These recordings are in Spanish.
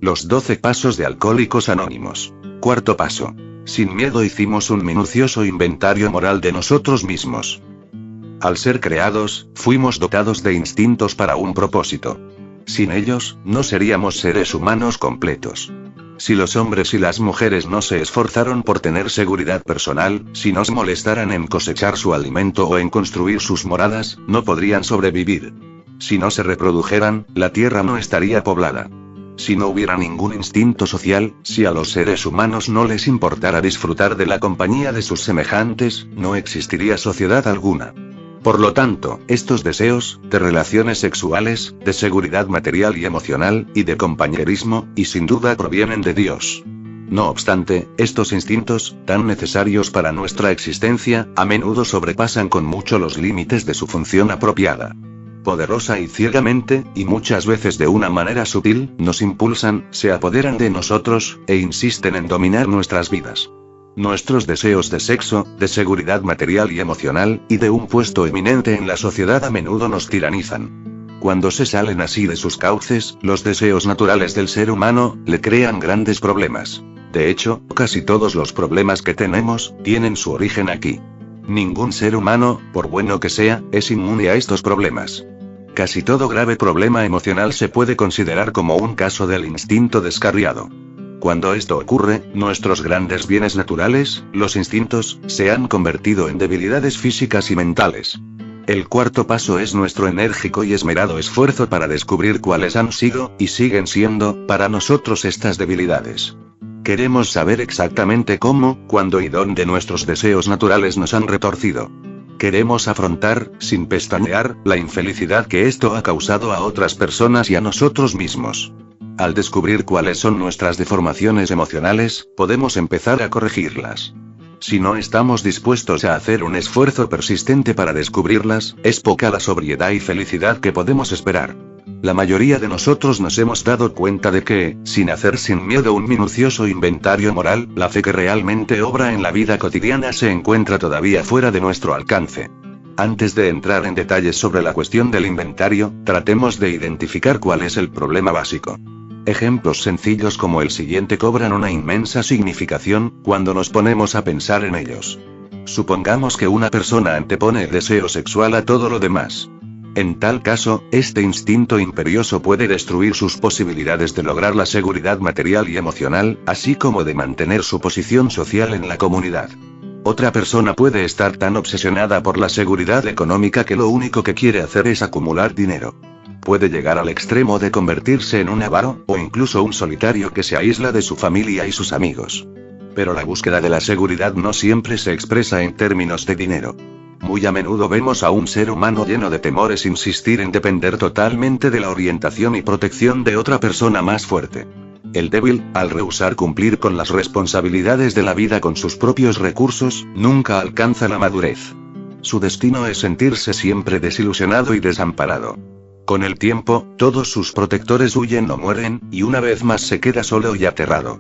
Los 12 pasos de Alcohólicos Anónimos. Cuarto paso. Sin miedo hicimos un minucioso inventario moral de nosotros mismos. Al ser creados, fuimos dotados de instintos para un propósito. Sin ellos, no seríamos seres humanos completos. Si los hombres y las mujeres no se esforzaron por tener seguridad personal, si no se molestaran en cosechar su alimento o en construir sus moradas, no podrían sobrevivir. Si no se reprodujeran, la tierra no estaría poblada. Si no hubiera ningún instinto social, si a los seres humanos no les importara disfrutar de la compañía de sus semejantes, no existiría sociedad alguna. Por lo tanto, estos deseos, de relaciones sexuales, de seguridad material y emocional, y de compañerismo, y sin duda provienen de Dios. No obstante, estos instintos, tan necesarios para nuestra existencia, a menudo sobrepasan con mucho los límites de su función apropiada. Poderosa y ciegamente, y muchas veces de una manera sutil, nos impulsan, se apoderan de nosotros, e insisten en dominar nuestras vidas. Nuestros deseos de sexo, de seguridad material y emocional, y de un puesto eminente en la sociedad a menudo nos tiranizan. Cuando se salen así de sus cauces, los deseos naturales del ser humano, le crean grandes problemas. De hecho, casi todos los problemas que tenemos, tienen su origen aquí. Ningún ser humano, por bueno que sea, es inmune a estos problemas. Casi todo grave problema emocional se puede considerar como un caso del instinto descarriado. Cuando esto ocurre, nuestros grandes bienes naturales, los instintos, se han convertido en debilidades físicas y mentales. El cuarto paso es nuestro enérgico y esmerado esfuerzo para descubrir cuáles han sido, y siguen siendo, para nosotros estas debilidades. Queremos saber exactamente cómo, cuándo y dónde nuestros deseos naturales nos han retorcido. Queremos afrontar, sin pestañear, la infelicidad que esto ha causado a otras personas y a nosotros mismos. Al descubrir cuáles son nuestras deformaciones emocionales, podemos empezar a corregirlas. Si no estamos dispuestos a hacer un esfuerzo persistente para descubrirlas, es poca la sobriedad y felicidad que podemos esperar. La mayoría de nosotros nos hemos dado cuenta de que, sin hacer sin miedo un minucioso inventario moral, la fe que realmente obra en la vida cotidiana se encuentra todavía fuera de nuestro alcance. Antes de entrar en detalles sobre la cuestión del inventario, tratemos de identificar cuál es el problema básico. Ejemplos sencillos como el siguiente cobran una inmensa significación, cuando nos ponemos a pensar en ellos. Supongamos que una persona antepone el deseo sexual a todo lo demás. En tal caso, este instinto imperioso puede destruir sus posibilidades de lograr la seguridad material y emocional, así como de mantener su posición social en la comunidad. Otra persona puede estar tan obsesionada por la seguridad económica que lo único que quiere hacer es acumular dinero. Puede llegar al extremo de convertirse en un avaro, o incluso un solitario que se aísla de su familia y sus amigos. Pero la búsqueda de la seguridad no siempre se expresa en términos de dinero. Muy a menudo vemos a un ser humano lleno de temores insistir en depender totalmente de la orientación y protección de otra persona más fuerte. El débil, al rehusar cumplir con las responsabilidades de la vida con sus propios recursos, nunca alcanza la madurez. Su destino es sentirse siempre desilusionado y desamparado. Con el tiempo, todos sus protectores huyen o mueren, y una vez más se queda solo y aterrado.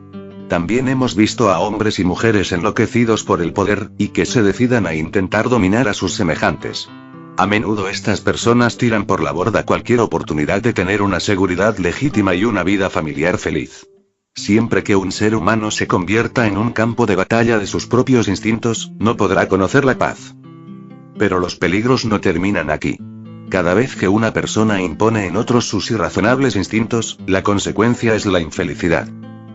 También hemos visto a hombres y mujeres enloquecidos por el poder, y que se decidan a intentar dominar a sus semejantes. A menudo estas personas tiran por la borda cualquier oportunidad de tener una seguridad legítima y una vida familiar feliz. Siempre que un ser humano se convierta en un campo de batalla de sus propios instintos, no podrá conocer la paz. Pero los peligros no terminan aquí. Cada vez que una persona impone en otros sus irrazonables instintos, la consecuencia es la infelicidad.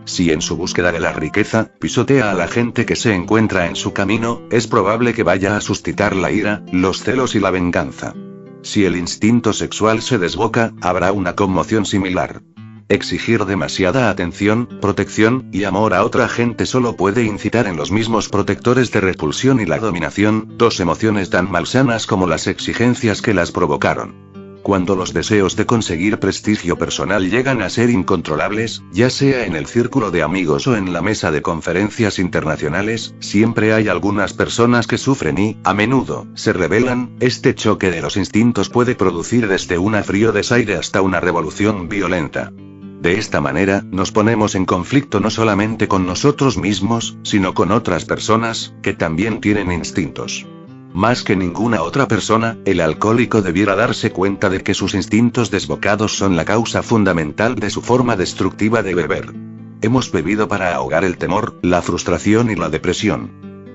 Si en su búsqueda de la riqueza, pisotea a la gente que se encuentra en su camino, es probable que vaya a suscitar la ira, los celos y la venganza. Si el instinto sexual se desboca, habrá una conmoción similar. Exigir demasiada atención, protección, y amor a otra gente solo puede incitar en los mismos protectores de repulsión y la dominación, dos emociones tan malsanas como las exigencias que las provocaron. Cuando los deseos de conseguir prestigio personal llegan a ser incontrolables, ya sea en el círculo de amigos o en la mesa de conferencias internacionales, siempre hay algunas personas que sufren y, a menudo, se rebelan. Este choque de los instintos puede producir desde un frío desaire hasta una revolución violenta. De esta manera, nos ponemos en conflicto no solamente con nosotros mismos, sino con otras personas, que también tienen instintos. Más que ninguna otra persona, el alcohólico debiera darse cuenta de que sus instintos desbocados son la causa fundamental de su forma destructiva de beber. Hemos bebido para ahogar el temor, la frustración y la depresión.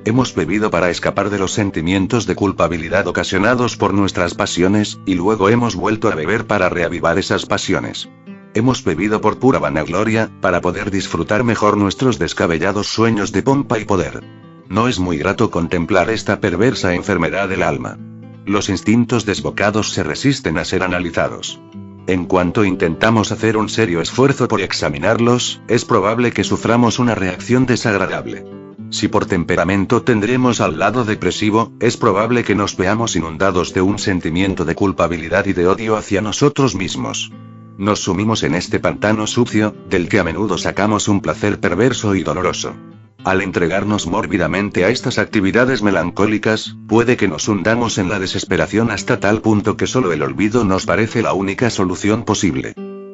Hemos bebido para escapar de los sentimientos de culpabilidad ocasionados por nuestras pasiones, y luego hemos vuelto a beber para reavivar esas pasiones. Hemos bebido por pura vanagloria, para poder disfrutar mejor nuestros descabellados sueños de pompa y poder. No es muy grato contemplar esta perversa enfermedad del alma. Los instintos desbocados se resisten a ser analizados. En cuanto intentamos hacer un serio esfuerzo por examinarlos, es probable que suframos una reacción desagradable. Si por temperamento tendremos al lado depresivo, es probable que nos veamos inundados de un sentimiento de culpabilidad y de odio hacia nosotros mismos. Nos sumimos en este pantano sucio, del que a menudo sacamos un placer perverso y doloroso. Al entregarnos mórbidamente a estas actividades melancólicas, puede que nos hundamos en la desesperación hasta tal punto que solo el olvido nos parece la única solución posible.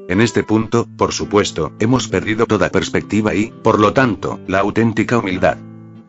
En este punto, por supuesto, hemos perdido toda perspectiva y, por lo tanto, la auténtica humildad.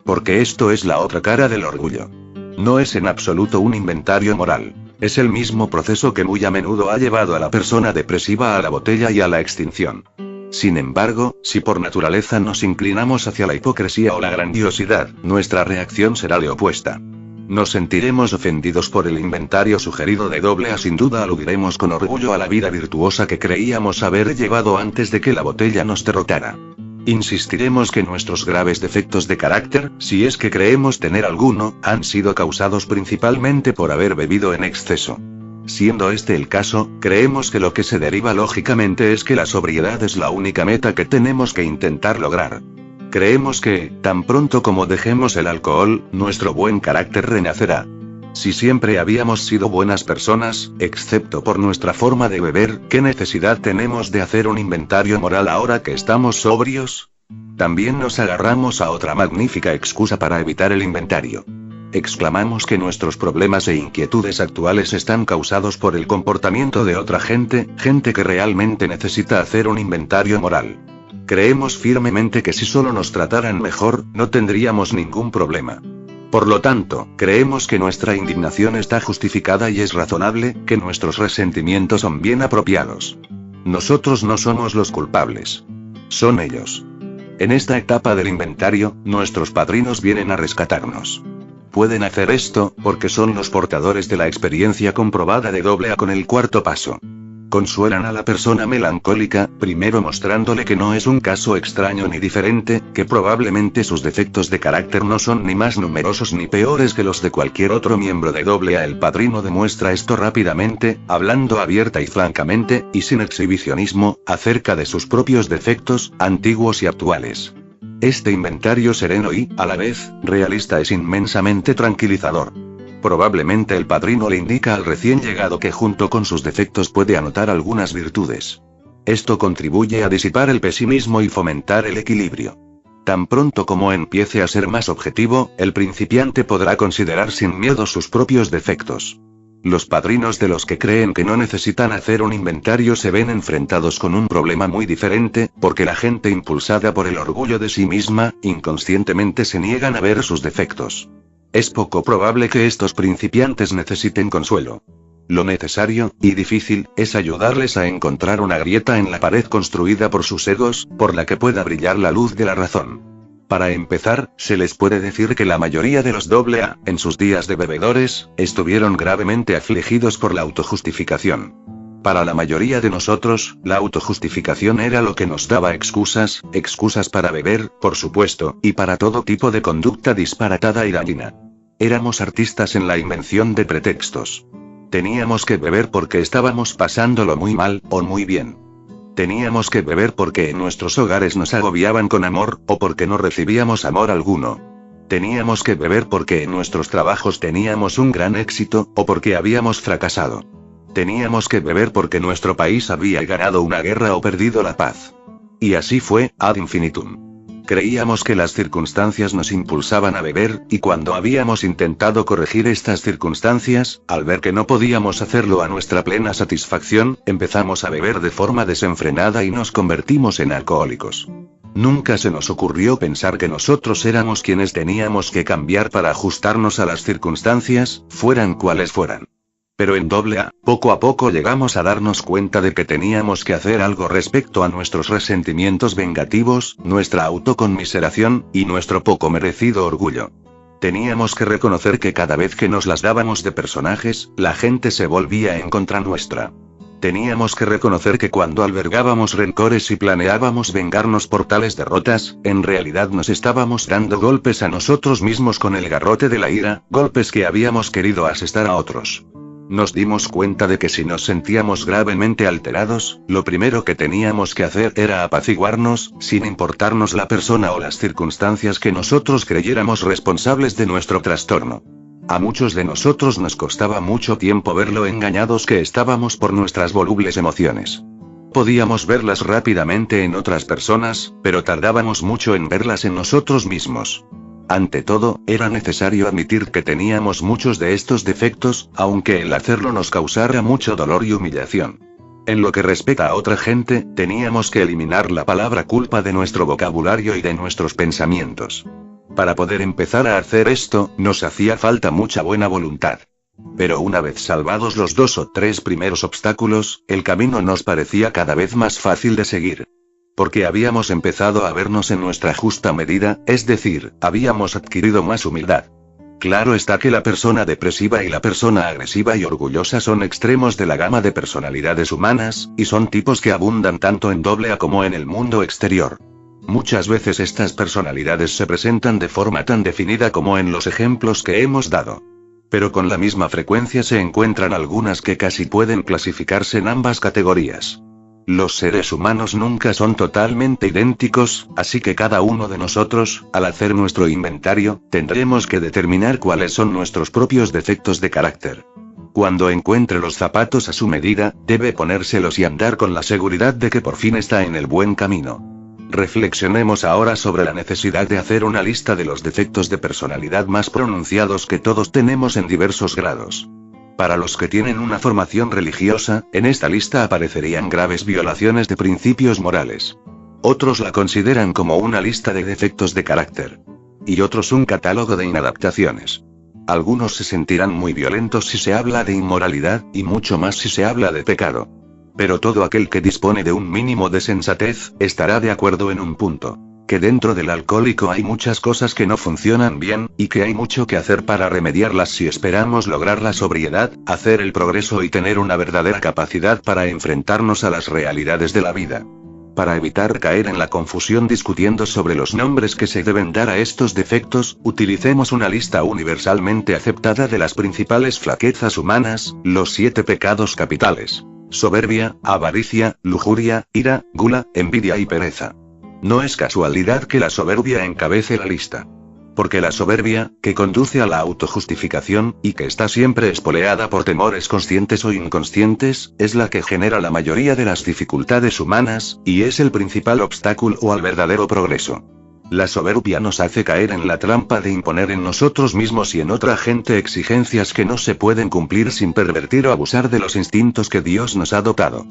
Porque esto es la otra cara del orgullo. No es en absoluto un inventario moral. Es el mismo proceso que muy a menudo ha llevado a la persona depresiva a la botella y a la extinción. Sin embargo, si por naturaleza nos inclinamos hacia la hipocresía o la grandiosidad, nuestra reacción será la opuesta. Nos sentiremos ofendidos por el inventario sugerido de AA. Sin duda aludiremos con orgullo a la vida virtuosa que creíamos haber llevado antes de que la botella nos derrotara. Insistiremos que nuestros graves defectos de carácter, si es que creemos tener alguno, han sido causados principalmente por haber bebido en exceso. Siendo este el caso, creemos que lo que se deriva lógicamente es que la sobriedad es la única meta que tenemos que intentar lograr. Creemos que, tan pronto como dejemos el alcohol, nuestro buen carácter renacerá. Si siempre habíamos sido buenas personas, excepto por nuestra forma de beber, ¿qué necesidad tenemos de hacer un inventario moral ahora que estamos sobrios? También nos agarramos a otra magnífica excusa para evitar el inventario. Exclamamos que nuestros problemas e inquietudes actuales están causados por el comportamiento de otra gente, gente que realmente necesita hacer un inventario moral. Creemos firmemente que si solo nos trataran mejor, no tendríamos ningún problema. Por lo tanto, creemos que nuestra indignación está justificada y es razonable, que nuestros resentimientos son bien apropiados. Nosotros no somos los culpables. Son ellos. En esta etapa del inventario, nuestros padrinos vienen a rescatarnos. Pueden hacer esto, porque son los portadores de la experiencia comprobada de AA con el cuarto paso. Consuelan a la persona melancólica, primero mostrándole que no es un caso extraño ni diferente, que probablemente sus defectos de carácter no son ni más numerosos ni peores que los de cualquier otro miembro de AA. El padrino demuestra esto rápidamente, hablando abierta y francamente, y sin exhibicionismo, acerca de sus propios defectos, antiguos y actuales. Este inventario sereno y, a la vez, realista es inmensamente tranquilizador. Probablemente el padrino le indica al recién llegado que junto con sus defectos puede anotar algunas virtudes. Esto contribuye a disipar el pesimismo y fomentar el equilibrio. Tan pronto como empiece a ser más objetivo, el principiante podrá considerar sin miedo sus propios defectos. Los padrinos de los que creen que no necesitan hacer un inventario se ven enfrentados con un problema muy diferente, porque la gente impulsada por el orgullo de sí misma, inconscientemente se niegan a ver sus defectos. Es poco probable que estos principiantes necesiten consuelo. Lo necesario, y difícil, es ayudarles a encontrar una grieta en la pared construida por sus egos, por la que pueda brillar la luz de la razón. Para empezar, se les puede decir que la mayoría de los AA, en sus días de bebedores, estuvieron gravemente afligidos por la autojustificación. Para la mayoría de nosotros, la autojustificación era lo que nos daba excusas para beber, por supuesto, y para todo tipo de conducta disparatada y dañina. Éramos artistas en la invención de pretextos. Teníamos que beber porque estábamos pasándolo muy mal, o muy bien. Teníamos que beber porque en nuestros hogares nos agobiaban con amor, o porque no recibíamos amor alguno. Teníamos que beber porque en nuestros trabajos teníamos un gran éxito, o porque habíamos fracasado. Teníamos que beber porque nuestro país había ganado una guerra o perdido la paz. Y así fue, ad infinitum. Creíamos que las circunstancias nos impulsaban a beber, y cuando habíamos intentado corregir estas circunstancias, al ver que no podíamos hacerlo a nuestra plena satisfacción, empezamos a beber de forma desenfrenada y nos convertimos en alcohólicos. Nunca se nos ocurrió pensar que nosotros éramos quienes teníamos que cambiar para ajustarnos a las circunstancias, fueran cuales fueran. Pero en AA, poco a poco llegamos a darnos cuenta de que teníamos que hacer algo respecto a nuestros resentimientos vengativos, nuestra autoconmiseración, y nuestro poco merecido orgullo. Teníamos que reconocer que cada vez que nos las dábamos de personajes, la gente se volvía en contra nuestra. Teníamos que reconocer que cuando albergábamos rencores y planeábamos vengarnos por tales derrotas, en realidad nos estábamos dando golpes a nosotros mismos con el garrote de la ira, golpes que habíamos querido asestar a otros. Nos dimos cuenta de que si nos sentíamos gravemente alterados, lo primero que teníamos que hacer era apaciguarnos, sin importarnos la persona o las circunstancias que nosotros creyéramos responsables de nuestro trastorno. A muchos de nosotros nos costaba mucho tiempo ver lo engañados que estábamos por nuestras volubles emociones. Podíamos verlas rápidamente en otras personas, pero tardábamos mucho en verlas en nosotros mismos. Ante todo, era necesario admitir que teníamos muchos de estos defectos, aunque el hacerlo nos causara mucho dolor y humillación. En lo que respecta a otra gente, teníamos que eliminar la palabra culpa de nuestro vocabulario y de nuestros pensamientos. Para poder empezar a hacer esto, nos hacía falta mucha buena voluntad. Pero una vez salvados los 2 o 3 primeros obstáculos, el camino nos parecía cada vez más fácil de seguir. Porque habíamos empezado a vernos en nuestra justa medida, es decir, habíamos adquirido más humildad. Claro está que la persona depresiva y la persona agresiva y orgullosa son extremos de la gama de personalidades humanas, y son tipos que abundan tanto en AA como en el mundo exterior. Muchas veces estas personalidades se presentan de forma tan definida como en los ejemplos que hemos dado. Pero con la misma frecuencia se encuentran algunas que casi pueden clasificarse en ambas categorías. Los seres humanos nunca son totalmente idénticos, así que cada uno de nosotros, al hacer nuestro inventario, tendremos que determinar cuáles son nuestros propios defectos de carácter. Cuando encuentre los zapatos a su medida, debe ponérselos y andar con la seguridad de que por fin está en el buen camino. Reflexionemos ahora sobre la necesidad de hacer una lista de los defectos de personalidad más pronunciados que todos tenemos en diversos grados. Para los que tienen una formación religiosa, en esta lista aparecerían graves violaciones de principios morales. Otros la consideran como una lista de defectos de carácter. Y otros un catálogo de inadaptaciones. Algunos se sentirán muy violentos si se habla de inmoralidad, y mucho más si se habla de pecado. Pero todo aquel que dispone de un mínimo de sensatez, estará de acuerdo en un punto. Que dentro del alcohólico hay muchas cosas que no funcionan bien, y que hay mucho que hacer para remediarlas si esperamos lograr la sobriedad, hacer el progreso y tener una verdadera capacidad para enfrentarnos a las realidades de la vida. Para evitar caer en la confusión discutiendo sobre los nombres que se deben dar a estos defectos, utilicemos una lista universalmente aceptada de las principales flaquezas humanas, los 7 pecados capitales: soberbia, avaricia, lujuria, ira, gula, envidia y pereza. No es casualidad que la soberbia encabece la lista. Porque la soberbia, que conduce a la autojustificación, y que está siempre espoleada por temores conscientes o inconscientes, es la que genera la mayoría de las dificultades humanas, y es el principal obstáculo al verdadero progreso. La soberbia nos hace caer en la trampa de imponer en nosotros mismos y en otra gente exigencias que no se pueden cumplir sin pervertir o abusar de los instintos que Dios nos ha dotado.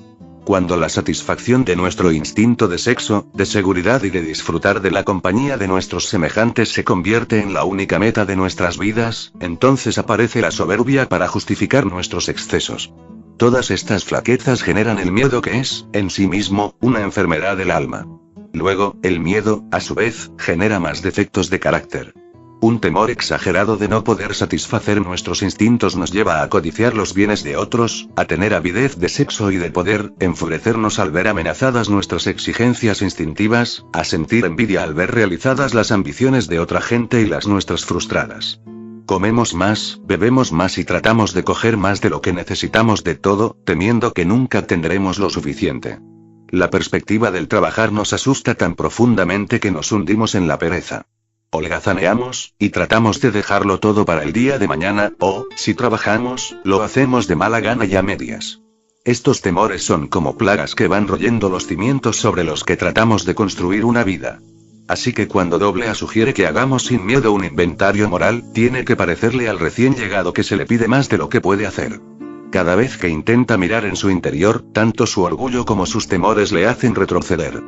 Cuando la satisfacción de nuestro instinto de sexo, de seguridad y de disfrutar de la compañía de nuestros semejantes se convierte en la única meta de nuestras vidas, entonces aparece la soberbia para justificar nuestros excesos. Todas estas flaquezas generan el miedo que es, en sí mismo, una enfermedad del alma. Luego, el miedo, a su vez, genera más defectos de carácter. Un temor exagerado de no poder satisfacer nuestros instintos nos lleva a codiciar los bienes de otros, a tener avidez de sexo y de poder, enfurecernos al ver amenazadas nuestras exigencias instintivas, a sentir envidia al ver realizadas las ambiciones de otra gente y las nuestras frustradas. Comemos más, bebemos más y tratamos de coger más de lo que necesitamos de todo, temiendo que nunca tendremos lo suficiente. La perspectiva del trabajar nos asusta tan profundamente que nos hundimos en la pereza. Holgazaneamos, y tratamos de dejarlo todo para el día de mañana, o, si trabajamos, lo hacemos de mala gana y a medias. Estos temores son como plagas que van royendo los cimientos sobre los que tratamos de construir una vida. Así que cuando AA sugiere que hagamos sin miedo un inventario moral, tiene que parecerle al recién llegado que se le pide más de lo que puede hacer. Cada vez que intenta mirar en su interior, tanto su orgullo como sus temores le hacen retroceder.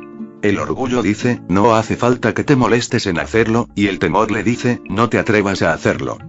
El orgullo dice, no hace falta que te molestes en hacerlo, y el temor le dice, no te atrevas a hacerlo.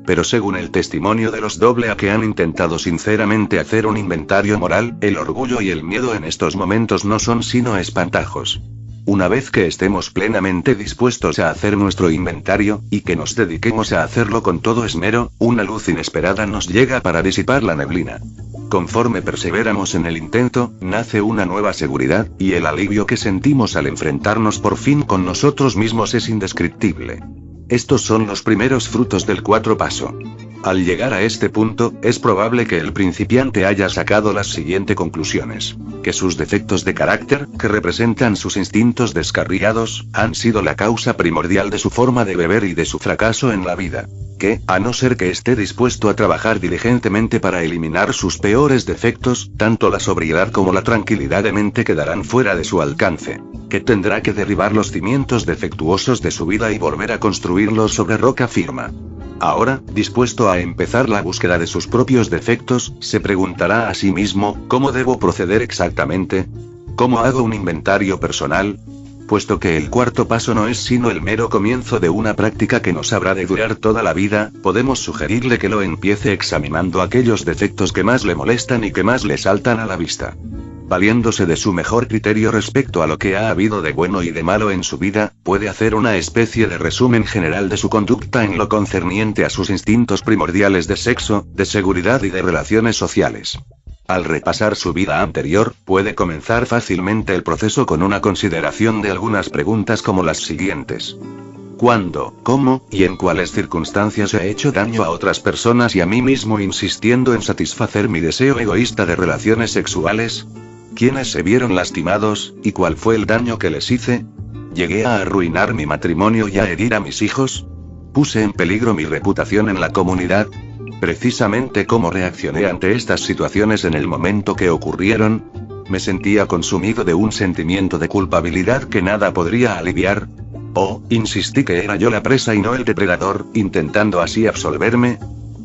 Pero según el testimonio de los AA que han intentado sinceramente hacer un inventario moral, el orgullo y el miedo en estos momentos no son sino espantajos. Una vez que estemos plenamente dispuestos a hacer nuestro inventario, y que nos dediquemos a hacerlo con todo esmero, una luz inesperada nos llega para disipar la neblina. Conforme perseveramos en el intento, nace una nueva seguridad, y el alivio que sentimos al enfrentarnos por fin con nosotros mismos es indescriptible. Estos son los primeros frutos del 4 paso. Al llegar a este punto, es probable que el principiante haya sacado las siguientes conclusiones. Que sus defectos de carácter, que representan sus instintos descarriados, han sido la causa primordial de su forma de beber y de su fracaso en la vida. Que, a no ser que esté dispuesto a trabajar diligentemente para eliminar sus peores defectos, tanto la sobriedad como la tranquilidad de mente quedarán fuera de su alcance. Que tendrá que derribar los cimientos defectuosos de su vida y volver a construirlos sobre roca firme. Ahora, dispuesto a empezar la búsqueda de sus propios defectos, se preguntará a sí mismo, ¿cómo debo proceder exactamente? ¿Cómo hago un inventario personal? Puesto que el 4 paso no es sino el mero comienzo de una práctica que nos habrá de durar toda la vida, podemos sugerirle que lo empiece examinando aquellos defectos que más le molestan y que más le saltan a la vista. Valiéndose de su mejor criterio respecto a lo que ha habido de bueno y de malo en su vida, puede hacer una especie de resumen general de su conducta en lo concerniente a sus instintos primordiales de sexo, de seguridad y de relaciones sociales. Al repasar su vida anterior, puede comenzar fácilmente el proceso con una consideración de algunas preguntas como las siguientes. ¿Cuándo, cómo, y en cuáles circunstancias he hecho daño a otras personas y a mí mismo insistiendo en satisfacer mi deseo egoísta de relaciones sexuales? ¿Quiénes se vieron lastimados, y cuál fue el daño que les hice? ¿Llegué a arruinar mi matrimonio y a herir a mis hijos? ¿Puse en peligro mi reputación en la comunidad? Precisamente cómo reaccioné ante estas situaciones en el momento que ocurrieron. Me sentía consumido de un sentimiento de culpabilidad que nada podría aliviar. O, insistí que era yo la presa y no el depredador, intentando así absolverme.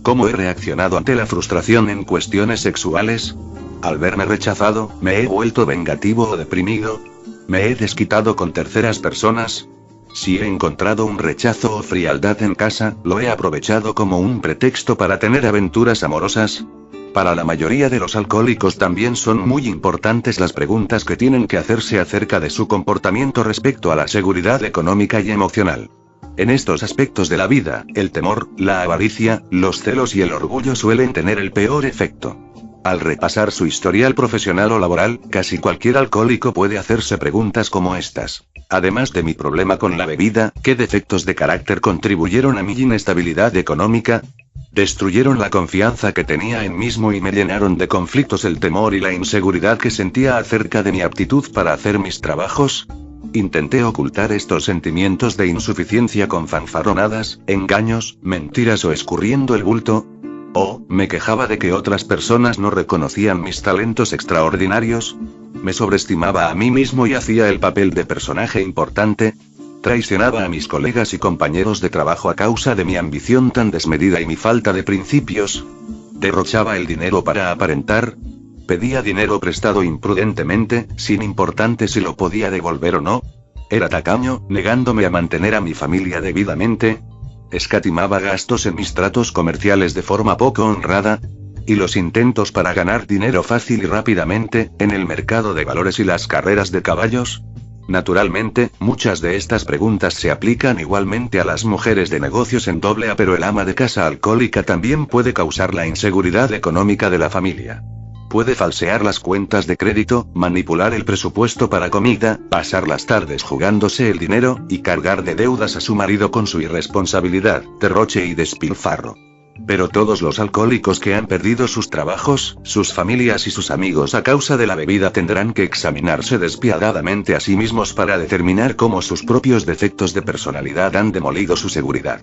¿Cómo he reaccionado ante la frustración en cuestiones sexuales? Al verme rechazado, ¿me he vuelto vengativo o deprimido? ¿Me he desquitado con terceras personas? Si he encontrado un rechazo o frialdad en casa, ¿lo he aprovechado como un pretexto para tener aventuras amorosas? Para la mayoría de los alcohólicos también son muy importantes las preguntas que tienen que hacerse acerca de su comportamiento respecto a la seguridad económica y emocional. En estos aspectos de la vida, el temor, la avaricia, los celos y el orgullo suelen tener el peor efecto. Al repasar su historial profesional o laboral, casi cualquier alcohólico puede hacerse preguntas como estas. Además de mi problema con la bebida, ¿qué defectos de carácter contribuyeron a mi inestabilidad económica? ¿Destruyeron la confianza que tenía en mí mismo y me llenaron de conflictos el temor y la inseguridad que sentía acerca de mi aptitud para hacer mis trabajos? ¿Intenté ocultar estos sentimientos de insuficiencia con fanfarronadas, engaños, mentiras o escurriendo el bulto? ¿O me quejaba de que otras personas no reconocían mis talentos extraordinarios? ¿Me sobreestimaba a mí mismo y hacía el papel de personaje importante? ¿Traicionaba a mis colegas y compañeros de trabajo a causa de mi ambición tan desmedida y mi falta de principios? ¿Derrochaba el dinero para aparentar? ¿Pedía dinero prestado imprudentemente, sin importarte si lo podía devolver o no? ¿Era tacaño, negándome a mantener a mi familia debidamente? ¿Escatimaba gastos en mis tratos comerciales de forma poco honrada? ¿Y los intentos para ganar dinero fácil y rápidamente, en el mercado de valores y las carreras de caballos? Naturalmente, muchas de estas preguntas se aplican igualmente a las mujeres de negocios en AA, pero el ama de casa alcohólica también puede causar la inseguridad económica de la familia. Puede falsear las cuentas de crédito, manipular el presupuesto para comida, pasar las tardes jugándose el dinero, y cargar de deudas a su marido con su irresponsabilidad, derroche y despilfarro. Pero todos los alcohólicos que han perdido sus trabajos, sus familias y sus amigos a causa de la bebida tendrán que examinarse despiadadamente a sí mismos para determinar cómo sus propios defectos de personalidad han demolido su seguridad.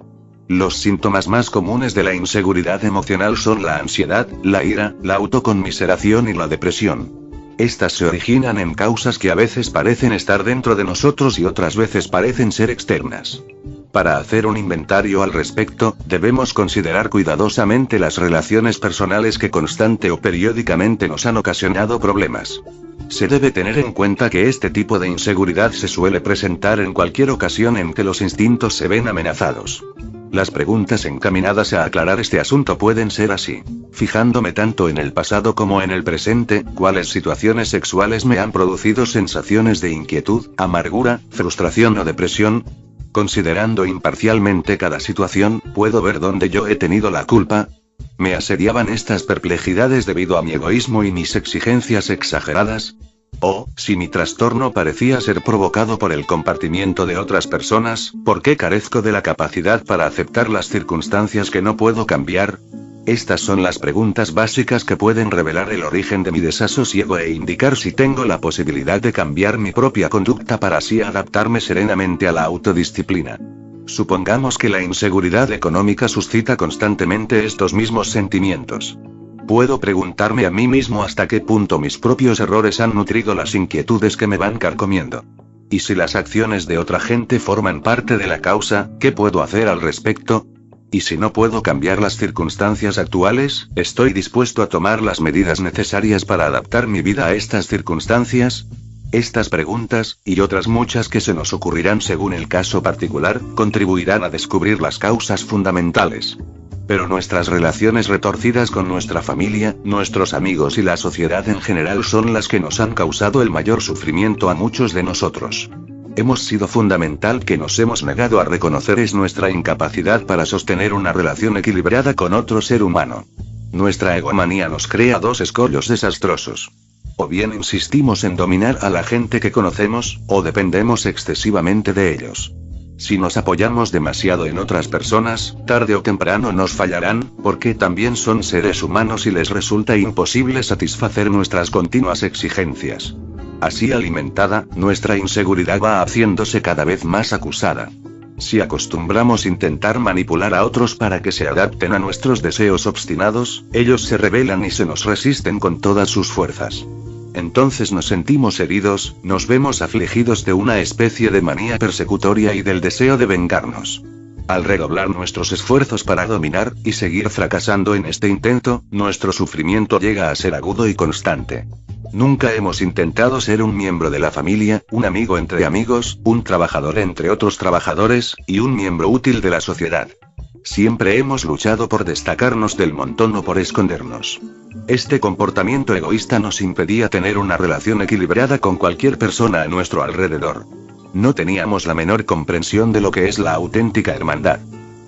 Los síntomas más comunes de la inseguridad emocional son la ansiedad, la ira, la autoconmiseración y la depresión. Estas se originan en causas que a veces parecen estar dentro de nosotros y otras veces parecen ser externas. Para hacer un inventario al respecto, debemos considerar cuidadosamente las relaciones personales que constante o periódicamente nos han ocasionado problemas. Se debe tener en cuenta que este tipo de inseguridad se suele presentar en cualquier ocasión en que los instintos se ven amenazados. Las preguntas encaminadas a aclarar este asunto pueden ser así. Fijándome tanto en el pasado como en el presente, ¿cuáles situaciones sexuales me han producido sensaciones de inquietud, amargura, frustración o depresión? Considerando imparcialmente cada situación, ¿puedo ver dónde yo he tenido la culpa? ¿Me asediaban estas perplejidades debido a mi egoísmo y mis exigencias exageradas? O, si mi trastorno parecía ser provocado por el compartimiento de otras personas, ¿por qué carezco de la capacidad para aceptar las circunstancias que no puedo cambiar? Estas son las preguntas básicas que pueden revelar el origen de mi desasosiego e indicar si tengo la posibilidad de cambiar mi propia conducta para así adaptarme serenamente a la autodisciplina. Supongamos que la inseguridad económica suscita constantemente estos mismos sentimientos. Puedo preguntarme a mí mismo hasta qué punto mis propios errores han nutrido las inquietudes que me van carcomiendo. Y si las acciones de otra gente forman parte de la causa, ¿qué puedo hacer al respecto? Y si no puedo cambiar las circunstancias actuales, ¿estoy dispuesto a tomar las medidas necesarias para adaptar mi vida a estas circunstancias? Estas preguntas, y otras muchas que se nos ocurrirán según el caso particular, contribuirán a descubrir las causas fundamentales. Pero nuestras relaciones retorcidas con nuestra familia, nuestros amigos y la sociedad en general son las que nos han causado el mayor sufrimiento a muchos de nosotros. Hemos sido fundamental que nos hemos negado a reconocer es nuestra incapacidad para sostener una relación equilibrada con otro ser humano. Nuestra egomanía nos crea dos escollos desastrosos. O bien insistimos en dominar a la gente que conocemos, o dependemos excesivamente de ellos. Si nos apoyamos demasiado en otras personas, tarde o temprano nos fallarán, porque también son seres humanos y les resulta imposible satisfacer nuestras continuas exigencias. Así alimentada, nuestra inseguridad va haciéndose cada vez más acusada. Si acostumbramos intentar manipular a otros para que se adapten a nuestros deseos obstinados, ellos se rebelan y se nos resisten con todas sus fuerzas. Entonces nos sentimos heridos, nos vemos afligidos de una especie de manía persecutoria y del deseo de vengarnos. Al redoblar nuestros esfuerzos para dominar, y seguir fracasando en este intento, nuestro sufrimiento llega a ser agudo y constante. Nunca hemos intentado ser un miembro de la familia, un amigo entre amigos, un trabajador entre otros trabajadores, y un miembro útil de la sociedad. Siempre hemos luchado por destacarnos del montón o por escondernos. Este comportamiento egoísta nos impedía tener una relación equilibrada con cualquier persona a nuestro alrededor. No teníamos la menor comprensión de lo que es la auténtica hermandad.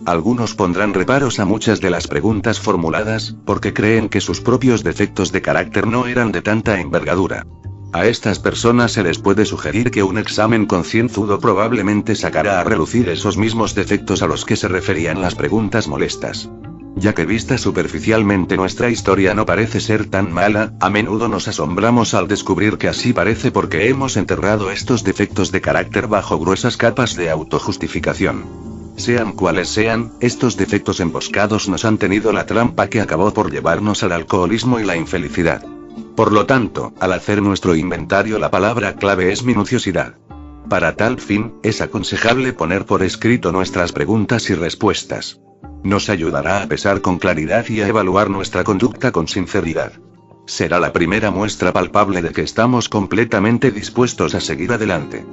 Algunos pondrán reparos a muchas de las preguntas formuladas, porque creen que sus propios defectos de carácter no eran de tanta envergadura. A estas personas se les puede sugerir que un examen concienzudo probablemente sacará a relucir esos mismos defectos a los que se referían las preguntas molestas. Ya que vista superficialmente nuestra historia no parece ser tan mala, a menudo nos asombramos al descubrir que así parece porque hemos enterrado estos defectos de carácter bajo gruesas capas de autojustificación. Sean cuales sean, estos defectos emboscados nos han tenido la trampa que acabó por llevarnos al alcoholismo y la infelicidad. Por lo tanto, al hacer nuestro inventario la palabra clave es minuciosidad. Para tal fin, es aconsejable poner por escrito nuestras preguntas y respuestas. Nos ayudará a pesar con claridad y a evaluar nuestra conducta con sinceridad. Será la primera muestra palpable de que estamos completamente dispuestos a seguir adelante.